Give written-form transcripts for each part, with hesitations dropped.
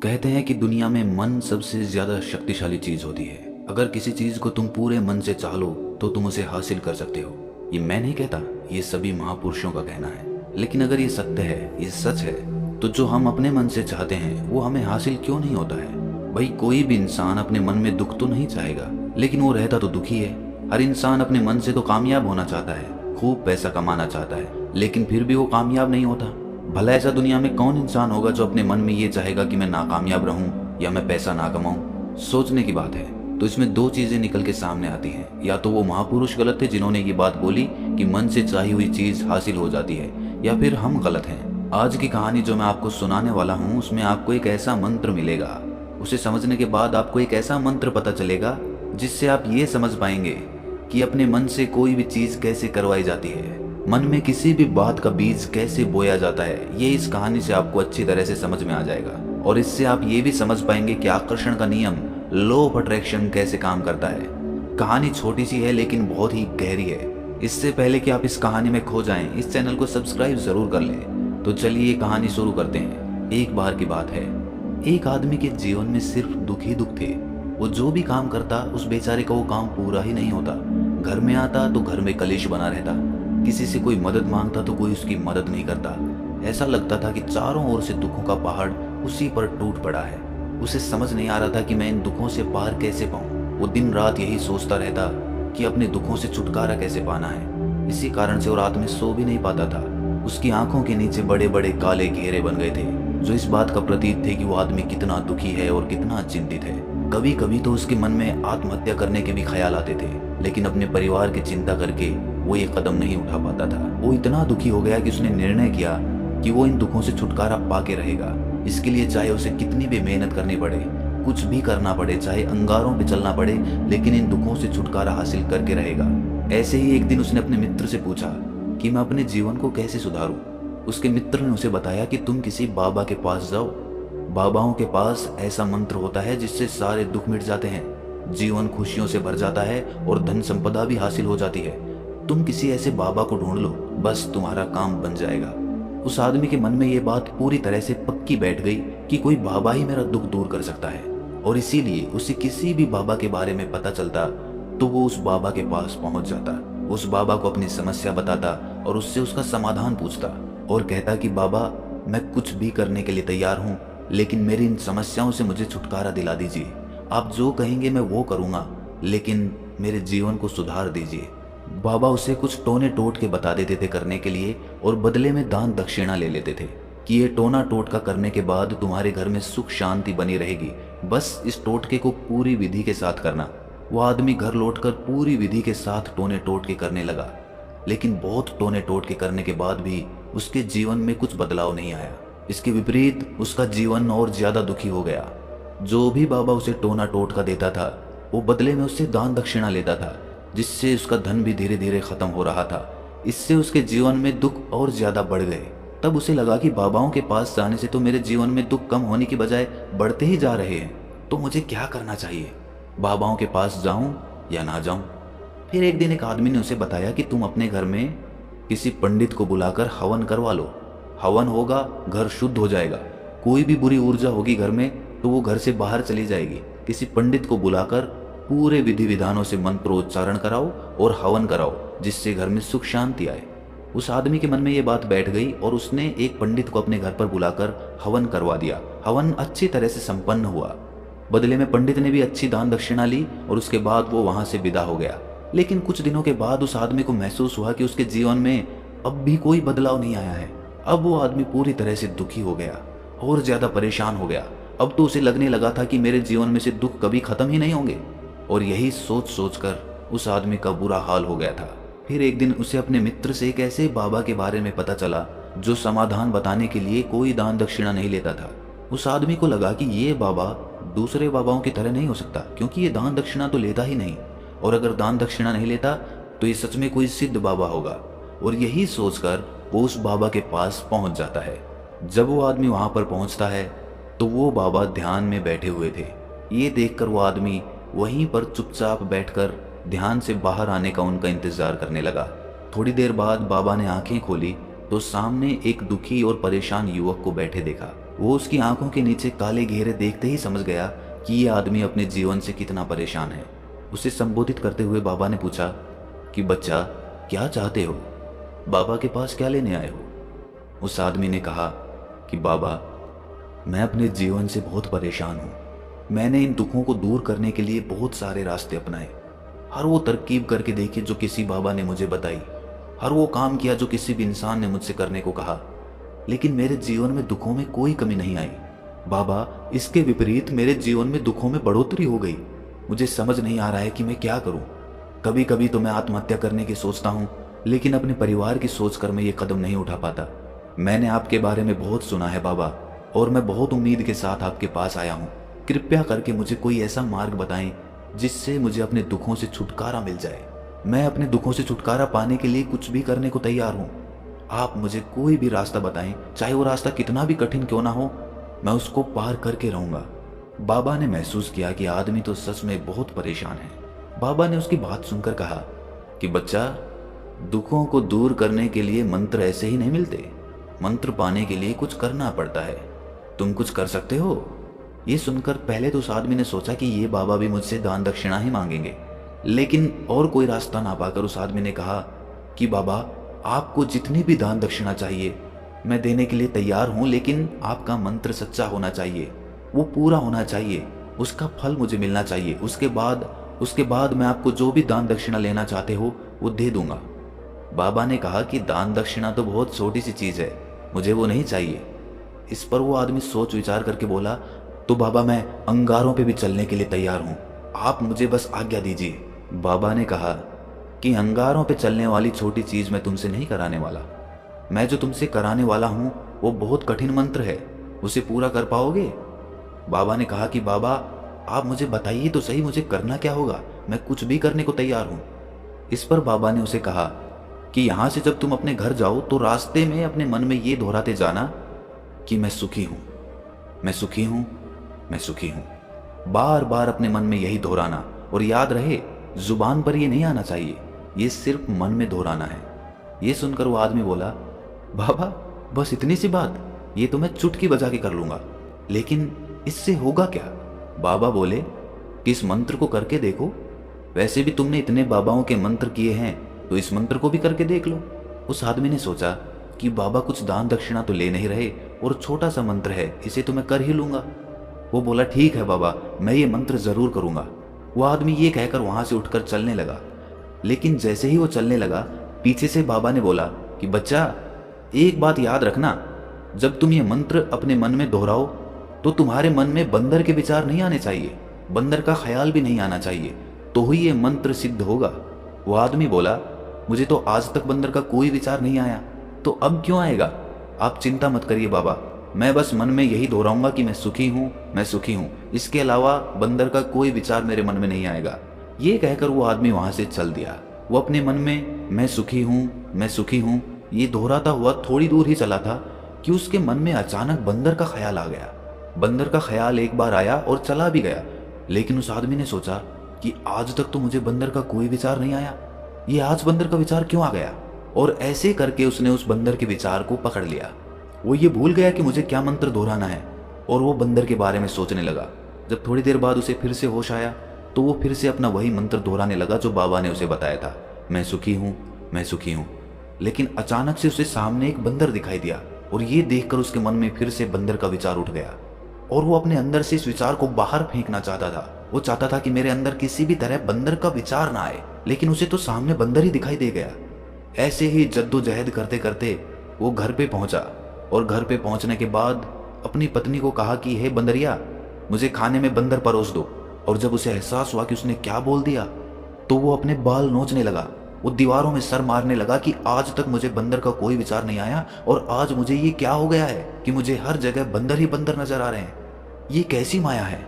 कहते हैं कि दुनिया में मन सबसे ज्यादा शक्तिशाली चीज होती है। अगर किसी चीज को तुम पूरे मन से चाह लो तो तुम उसे हासिल कर सकते हो। ये मैं नहीं कहता, ये सभी महापुरुषों का कहना है। लेकिन अगर ये सत्य है, ये सच है, तो जो हम अपने मन से चाहते हैं वो हमें हासिल क्यों नहीं होता है? भाई, कोई भी इंसान अपने मन में दुख तो नहीं चाहेगा, लेकिन वो रहता तो दुखी है। हर इंसान अपने मन से तो कामयाब होना चाहता है, खूब पैसा कमाना चाहता है, लेकिन फिर भी वो कामयाब नहीं होता। भला ऐसा दुनिया में कौन इंसान होगा जो अपने मन में ये चाहेगा कि मैं नाकामयाब रहूं या मैं पैसा ना कमाऊं? सोचने की बात है। तो इसमें दो चीजें निकल के सामने आती हैं। या तो वो महापुरुष गलत थे जिन्होंने ये बात बोली कि मन से चाही हुई चीज हासिल हो जाती है, या फिर हम गलत हैं। आज की कहानी जो मैं आपको सुनाने वाला हूँ उसमें आपको एक ऐसा मंत्र मिलेगा। उसे समझने के बाद आपको एक ऐसा मंत्र पता चलेगा जिससे आप ये समझ पाएंगे कि अपने मन से कोई भी चीज कैसे करवाई जाती है, मन में किसी भी बात का बीज कैसे बोया जाता है। ये इस कहानी से आपको अच्छी तरह से समझ में आ जाएगा। और इससे आप ये भी समझ पाएंगे कि आकर्षण का नियम, लॉ ऑफ अट्रैक्शन, कैसे काम करता है। कहानी छोटी सी है लेकिन बहुत ही गहरी है। इससे पहले कि आप इस कहानी में खो जाएं, इस चैनल को सब्सक्राइब जरूर कर लें। तो चलिए ये कहानी शुरू करते हैं। एक बार की बात है, एक आदमी के जीवन में सिर्फ दुख ही दुख थे। वो जो भी काम करता उस बेचारे का वो काम पूरा ही नहीं होता। घर में आता तो घर में कलेश बना रहता, किसी से कोई मदद मांगता तो कोई उसकी मदद नहीं करता। ऐसा लगता था कि चारों ओर से दुखों का पहाड़ उसी पर टूट पड़ा है। उसे समझ नहीं आ रहा था कि मैं इन दुखों से पार कैसे पाऊं। वो दिन रात यही सोचता रहता कि अपने दुखों से छुटकारा कैसे पाना है। इसी कारण से वो रात में सो भी नहीं पाता था। उसकी आंखों के नीचे बड़े बड़े काले घेरे बन गए थे, जो इस बात का प्रतीक थे कि वो आदमी कितना दुखी है और कितना चिंतित है। कभी कभी तो उसके मन में आत्महत्या करने के भी ख्याल आते थे, लेकिन अपने परिवार की चिंता करके वो ये कदम नहीं उठा पाता था। वो इतना दुखी हो गया कि उसने निर्णय किया कि वो इन दुखों से छुटकारा पाके रहेगा। इसके लिए चाहे उसे कितनी भी मेहनत करनी पड़े, कुछ भी करना पड़े, चाहे अंगारों पे चलना पड़े, लेकिन इन दुखों से छुटकारा हासिल करके रहेगा। ऐसे ही एक दिन उसने अपने मित्र से पूछा कि मैं अपने जीवन को कैसे सुधारूं। उसके मित्र ने उसे बताया कि तुम किसी बाबा के पास जाओ। बाबाओं के पास ऐसा मंत्र होता है जिससे सारे दुख मिट जाते हैं, जीवन खुशियों से भर जाता है और धन संपदा भी हासिल हो जाती है। तुम किसी ऐसे बाबा को ढूंढ लो, बस तुम्हारा काम बन जाएगा। उस आदमी के मन में ये बात पूरी तरह से पक्की बैठ गई कि कोई बाबा ही मेरा दुख दूर कर सकता है। और इसीलिए उसे किसी भी बाबा के बारे में पता चलता तो वो उस बाबा के पास पहुंच जाता, उस बाबा को अपनी समस्या बताता और उससे उसका समाधान पूछता और कहता कि बाबा, मैं कुछ भी करने के लिए तैयार हूँ, लेकिन मेरी इन समस्याओं से मुझे छुटकारा दिला दीजिए। आप जो कहेंगे मैं वो करूँगा, लेकिन मेरे जीवन को सुधार दीजिए। बाबा उसे कुछ टोने टोट के बता देते थे करने के लिए, और बदले में दान दक्षिणा ले लेते थे कि ये टोना टोटका करने के बाद तुम्हारे घर में सुख शांति बनी रहेगी, बस इस टोटके को पूरी विधि के साथ करना। वो आदमी घर लौटकर पूरी विधि के साथ टोने टोट के करने लगा, लेकिन बहुत टोने टोट के करने के बाद भी उसके जीवन में कुछ बदलाव नहीं आया। इसके विपरीत उसका जीवन और ज्यादा दुखी हो गया। जो भी बाबा उसे टोना टोटका देता था वो बदले में उससे दान दक्षिणा लेता था, जिससे उसका धन भी धीरे धीरे खत्म हो रहा था। इससे उसके जीवन में दुख और ज्यादा बढ़ गए। तब उसे लगा कि बाबाओं के पास जाने से तो मेरे जीवन में दुख कम होने की बजाय बढ़ते ही जा रहे हैं, तो मुझे क्या करना चाहिए? बाबाओं के पास जाऊं या ना जाऊं? फिर एक दिन एक आदमी ने उसे बताया कि तुम अपने घर में किसी पंडित को बुलाकर हवन करवा लो। हवन होगा, घर शुद्ध हो जाएगा। कोई भी बुरी ऊर्जा होगी घर में तो वो घर से बाहर चली जाएगी। किसी पंडित को बुलाकर पूरे विधि विधानों से मंत्रोच्चारण कराओ और हवन कराओ, जिससे घर में सुख शांति आए। उस आदमी के मन में ये बात बैठ गई और उसने एक पंडित को अपने घर पर बुलाकर हवन करवा दिया। हवन अच्छी तरह से संपन्न हुआ। बदले में पंडित ने भी अच्छी दान दक्षिणा ली और उसके बाद वो वहां से विदा हो गया। लेकिन कुछ दिनों के बाद उस आदमी को महसूस हुआ कि उसके जीवन में अब भी कोई बदलाव नहीं आया है। अब वो आदमी पूरी तरह से दुखी हो गया और ज्यादा परेशान हो गया। अब तो उसे लगने लगा था कि मेरे जीवन में से दुख कभी खत्म ही नहीं होंगे, और यही सोच सोच कर उस आदमी का बुरा हाल हो गया था। फिर एक दिन उसे अपने मित्र से एक ऐसे बाबा के बारे में पता चला जो समाधान बताने के लिए कोई दान दक्षिणा नहीं लेता था। उस आदमी को लगा कि ये बाबा दूसरे बाबाओं की तरह नहीं हो सकता, क्योंकि ये दान दक्षिणा तो लेता ही नहीं, और अगर दान दक्षिणा नहीं लेता तो ये सच में कोई सिद्ध बाबा होगा। और यही सोचकर वो उस बाबा के पास पहुंच जाता है। जब वो आदमी वहां पर पहुंचता है तो वो बाबा ध्यान में बैठे हुए थे। ये देखकर वो आदमी वहीं पर चुपचाप बैठकर ध्यान से बाहर आने का उनका इंतजार करने लगा। थोड़ी देर बाद बाबा ने आंखें खोली तो सामने एक दुखी और परेशान युवक को बैठे देखा। वो उसकी आंखों के नीचे काले घेरे देखते ही समझ गया कि ये आदमी अपने जीवन से कितना परेशान है। उसे संबोधित करते हुए बाबा ने पूछा कि बच्चा, क्या चाहते हो? बाबा के पास क्या लेने आए हो? उस आदमी ने कहा कि बाबा, मैं अपने जीवन से बहुत परेशान हूँ। मैंने इन दुखों को दूर करने के लिए बहुत सारे रास्ते अपनाए, हर वो तरकीब करके देखी जो किसी बाबा ने मुझे बताई, हर वो काम किया जो किसी भी इंसान ने मुझसे करने को कहा, लेकिन मेरे जीवन में दुखों में कोई कमी नहीं आई। बाबा, इसके विपरीत मेरे जीवन में दुखों में बढ़ोतरी हो गई। मुझे समझ नहीं आ रहा है कि मैं क्या करूं। कभी कभी तो मैं आत्महत्या करने की सोचता हूं, लेकिन अपने परिवार की सोचकर मैं ये कदम नहीं उठा पाता। मैंने आपके बारे में बहुत सुना है बाबा, और मैं बहुत उम्मीद के साथ आपके पास आया हूं। कृपया करके मुझे कोई ऐसा मार्ग बताएं जिससे मुझे अपने दुखों से छुटकारा मिल जाए। मैं अपने दुखों से छुटकारा पाने के लिए कुछ भी करने को तैयार हूं। आप मुझे कोई भी रास्ता बताएं, चाहे वो रास्ता कितना भी कठिन क्यों ना हो, मैं उसको पार करके रहूंगा। बाबा ने महसूस किया कि आदमी तो सच में बहुत परेशान है। बाबा ने उसकी बात सुनकर कहा कि बच्चा, दुखों को दूर करने के लिए मंत्र ऐसे ही नहीं मिलते। मंत्र पाने के लिए कुछ करना पड़ता है। तुम कुछ कर सकते हो? ये सुनकर पहले तो उस आदमी ने सोचा कि ये बाबा भी मुझसे दान दक्षिणा ही मांगेंगे, लेकिन और कोई रास्ता ना पाकर उस आदमी ने कहा कि बाबा, आपको जितनी भी दान दक्षिणा चाहिए मैं देने के लिए तैयार हूं, लेकिन आपका मंत्र सच्चा होना चाहिए, वो पूरा होना चाहिए, उसका फल मुझे मिलना चाहिए। उसके बाद मैं आपको जो भी दान दक्षिणा लेना चाहते हो वो दे दूंगा। बाबा ने कहा कि दान दक्षिणा तो बहुत छोटी सी चीज है, मुझे वो नहीं चाहिए। इस पर वो आदमी सोच विचार करके बोला, तो बाबा, मैं अंगारों पे भी चलने के लिए तैयार हूं, आप मुझे बस आज्ञा दीजिए। बाबा ने कहा कि अंगारों पे चलने वाली छोटी चीज मैं तुमसे नहीं कराने वाला। मैं जो तुमसे कराने वाला हूं वो बहुत कठिन मंत्र है, उसे पूरा कर पाओगे? बाबा ने कहा कि बाबा, आप मुझे बताइए तो सही, मुझे करना क्या होगा, मैं कुछ भी करने को तैयार हूं। इस पर बाबा ने उसे कहा कि यहां से जब तुम अपने घर जाओ तो रास्ते में अपने मन में ये दोहराते जाना कि मैं सुखी हूं, मैं सुखी हूं, मैं सुखी हूं। बार बार अपने मन में यही दोहराना, और याद रहे, जुबान पर ये नहीं आना चाहिए, ये सिर्फ मन में दोहराना है। ये सुनकर वो आदमी बोला, बाबा, बस इतनी सी बात? ये तो मैं चुटकी बजा के कर लूंगा, लेकिन इससे होगा क्या? बाबा बोले कि इस मंत्र को करके देखो, वैसे भी तुमने इतने बाबाओं के मंत्र किए हैं, तो इस मंत्र को भी करके देख लो। उस आदमी ने सोचा कि बाबा कुछ दान दक्षिणा तो ले नहीं रहे, और छोटा सा मंत्र है, इसे तो मैं कर ही लूंगा। वो बोला, ठीक है बाबा, मैं ये मंत्र जरूर करूंगा। वो आदमी ये कहकर वहां से उठकर चलने लगा, लेकिन जैसे ही वो चलने लगा, पीछे से बाबा ने बोला कि बच्चा, एक बात याद रखना, जब तुम ये मंत्र अपने मन में दोहराओ तो तुम्हारे मन में बंदर के विचार नहीं आने चाहिए, बंदर का ख्याल भी नहीं आना चाहिए, तो ही ये मंत्र सिद्ध होगा। वो आदमी बोला, मुझे तो आज तक बंदर का कोई विचार नहीं आया, तो अब क्यों आएगा? आप चिंता मत करिए बाबा, मैं बस मन में यही दोहराऊंगा कि मैं सुखी हूँ, मैं सुखी हूँ, इसके अलावा बंदर का कोई विचार मेरे मन में नहीं आएगा। ये कहकर वो आदमी वहां से चल दिया। वो अपने मन में मैं सुखी हूँ, मैं सुखी हूँ ये दोहराता हुआ थोड़ी दूर ही चला था कि उसके मन में अचानक बंदर का ख्याल आ गया। बंदर का ख्याल एक बार आया और चला भी गया, लेकिन उस आदमी ने सोचा कि आज तक तो मुझे बंदर का कोई विचार नहीं आया, ये आज बंदर का विचार क्यों आ गया? और ऐसे करके उसने उस बंदर के विचार को पकड़ लिया। वो ये भूल गया कि मुझे क्या मंत्र दोहराना है, और वो बंदर के बारे में सोचने लगा। जब थोड़ी देर बाद उसे फिर से होश आया तो वो फिर से अपना वही मंत्र दोहराने लगा जो बाबा ने उसे बताया था, मैं सुखी हूँ, मैं सुखी हूँ। लेकिन अचानक से उसे सामने एक बंदर दिखाई दिया, और ये देखकर उसके मन में फिर से बंदर का विचार उठ गया, और वो अपने अंदर से इस विचार को बाहर फेंकना चाहता था। वो चाहता था कि मेरे अंदर किसी भी तरह बंदर का विचार ना आए, लेकिन उसे तो सामने बंदर ही दिखाई दे गया। ऐसे ही जद्दोजहद करते करते वो घर पे पहुंचा, और घर पे पहुंचने के बाद अपनी पत्नी को कहा कि हे बंदरिया, मुझे खाने में बंदर परोस दो। और जब उसे एहसास हुआ कि उसने क्या बोल दिया, तो वो अपने बाल नोचने लगा। वो दीवारों में सर मारने लगा कि आज तक मुझे बंदर का कोई विचार नहीं आया, और आज मुझे ये क्या हो गया है कि मुझे हर जगह बंदर ही बंदर नजर आ रहे हैं, ये कैसी माया है?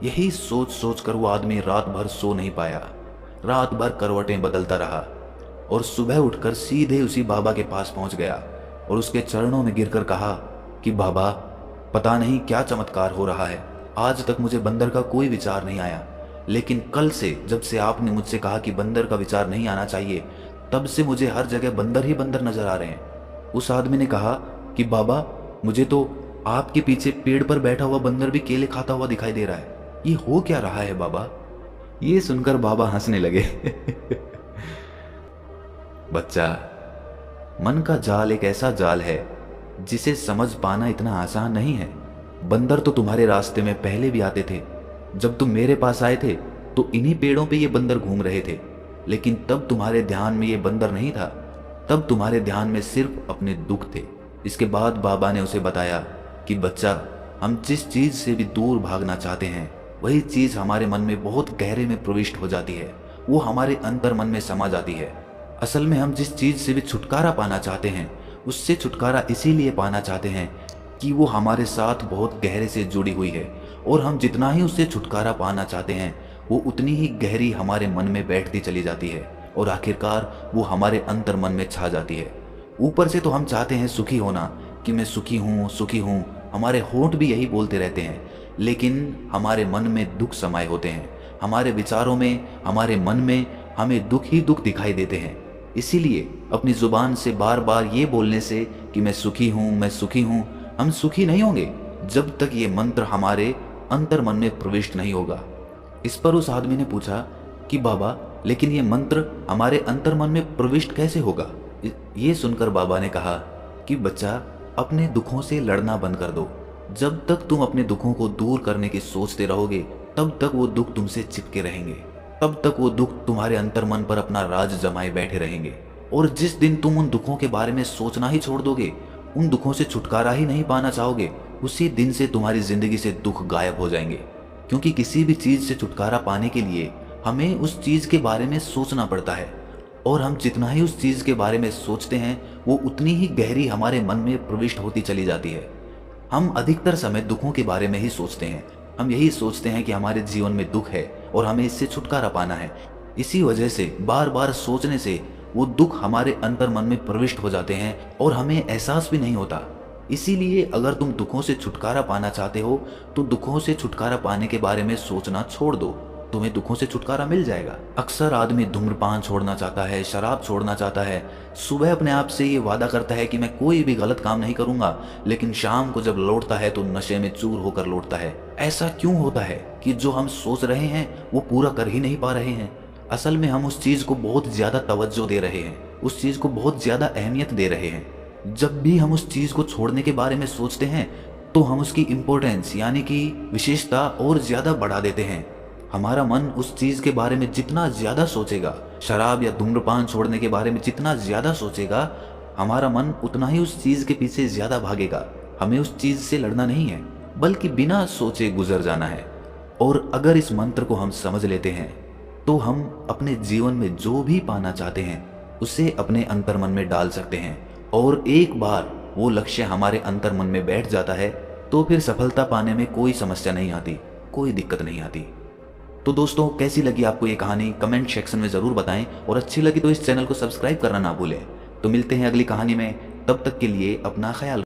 यही सोच सोच कर वो आदमी रात भर सो नहीं पाया। रात भर करवटें बदलता रहा, और सुबह उठकर सीधे उसी बाबा के पास पहुंच गया और उसके चरणों में गिरकर कहा कि बाबा, पता नहीं क्या चमत्कार हो रहा है, आज तक मुझे बंदर का कोई विचार नहीं आया, लेकिन कल से जब से आपने मुझसे कहा कि बंदर का विचार नहीं आना चाहिए, तब से मुझे हर जगह बंदर ही बंदर नजर आ रहे हैं। उस आदमी ने कहा कि बाबा, मुझे तो आपके पीछे पेड़ पर बैठा हुआ बंदर भी केले खाता हुआ दिखाई दे रहा है। ये हो क्या रहा है बाबा? ये सुनकर बाबा हंसने लगे। बच्चा, मन का जाल एक ऐसा जाल है जिसे समझ पाना इतना आसान नहीं है। बंदर तो तुम्हारे रास्ते में पहले भी आते थे। जब तुम मेरे पास आए थे तो इन्हीं पेड़ों पे ये बंदर घूम रहे थे, लेकिन तब तुम्हारे ध्यान में ये बंदर नहीं था। तब तुम्हारे ध्यान में सिर्फ अपने दुख थे। इसके बाद बाबा ने उसे बताया कि बच्चा, हम जिस चीज से भी दूर भागना चाहते हैं वही चीज हमारे मन में बहुत गहरे में प्रविष्ट हो जाती है। वो हमारे अंतर मन में समा जाती है। असल में हम जिस चीज से भी छुटकारा पाना चाहते हैं उससे छुटकारा इसीलिए पाना चाहते हैं कि वो हमारे साथ बहुत गहरे से जुड़ी हुई है, और हम जितना ही उससे छुटकारा पाना चाहते हैं वो उतनी ही गहरी हमारे मन में बैठती चली जाती है, और आखिरकार वो हमारे अंतर मन में छा जाती है। ऊपर से तो हम चाहते हैं सुखी होना, कि मैं सुखी हूँ सुखी हूँ, हमारे होंठ भी यही बोलते रहते हैं, लेकिन हमारे मन में दुख समाये होते हैं। हमारे विचारों में, हमारे मन में हमें दुख ही दुख दिखाई देते हैं। इसीलिए अपनी जुबान से बार बार ये बोलने से कि मैं सुखी हूँ मैं सुखी हूँ, हम सुखी नहीं होंगे जब तक ये मंत्र हमारे अंतर मन में प्रविष्ट नहीं होगा। इस पर उस आदमी ने पूछा कि बाबा, लेकिन ये मंत्र हमारे अंतर मन में प्रविष्ट कैसे होगा? ये सुनकर बाबा ने कहा कि बच्चा, अपने दुखों से लड़ना बंद कर दो। जब तक तुम अपने दुखों को दूर करने की सोचते रहोगे तब तक वो दुख तुमसे चिपके रहेंगे, तब तक वो दुख तुम्हारे अंतर मन पर अपना राज जमाए बैठे रहेंगे। और जिस दिन तुम उन दुखों के बारे में सोचना ही छोड़ दोगे, उन दुखों से छुटकारा ही नहीं पाना चाहोगे, उसी दिन से तुम्हारी जिंदगी से दुख गायब हो जाएंगे। क्योंकि किसी भी चीज से छुटकारा पाने के लिए हमें उस चीज के बारे में सोचना पड़ता है, और हम जितना ही उस चीज के बारे में सोचते हैं वो उतनी ही गहरी हमारे मन में प्रविष्ट होती चली जाती है। हम अधिकतर समय दुखों के बारे में ही सोचते हैं। हम यही सोचते हैं कि हमारे जीवन में दुख है और हमें इससे छुटकारा पाना है। इसी वजह से बार बार सोचने से वो दुख हमारे अंतर मन में प्रविष्ट हो जाते हैं और हमें एहसास भी नहीं होता। इसीलिए अगर तुम दुखों से छुटकारा पाना चाहते हो तो दुखों से छुटकारा पाने के बारे में सोचना छोड़ दो, तुम्हें दुखों से छुटकारा मिल जाएगा। अक्सर आदमी धूम्रपान छोड़ना चाहता है, शराब छोड़ना चाहता है, सुबह अपने आप से ये वादा करता है कि मैं कोई भी गलत काम नहीं करूंगा, लेकिन शाम को जब लौटता है तो नशे में चूर होकर लौटता है। ऐसा क्यों होता है कि जो हम सोच रहे हैं वो पूरा कर ही नहीं पा रहे हैं? असल में हम उस चीज को बहुत ज्यादा तवज्जो दे रहे हैं, उस चीज को बहुत ज्यादा अहमियत दे रहे हैं। जब भी हम उस चीज को छोड़ने के बारे में सोचते हैं तो हम उसकी इम्पोर्टेंस यानी कि विशेषता और ज्यादा बढ़ा देते हैं। हमारा मन उस चीज के बारे में जितना ज्यादा सोचेगा, शराब या धूम्रपान छोड़ने के बारे में जितना ज्यादा सोचेगा, हमारा मन उतना ही उस चीज के पीछे ज्यादा भागेगा। हमें उस चीज से लड़ना नहीं है, बल्कि बिना सोचे गुजर जाना है। और अगर इस मंत्र को हम समझ लेते हैं तो हम अपने जीवन में जो भी पाना चाहते हैं उसे अपने अंतर मन में डाल सकते हैं, और एक बार वो लक्ष्य हमारे अंतर मन में बैठ जाता है तो फिर सफलता पाने में कोई समस्या नहीं आती, कोई दिक्कत नहीं आती। तो दोस्तों, कैसी लगी आपको ये कहानी कमेंट सेक्शन में ज़रूर बताएं, और अच्छी लगी तो इस चैनल को सब्सक्राइब करना ना भूलें। तो मिलते हैं अगली कहानी में, तब तक के लिए अपना ख्याल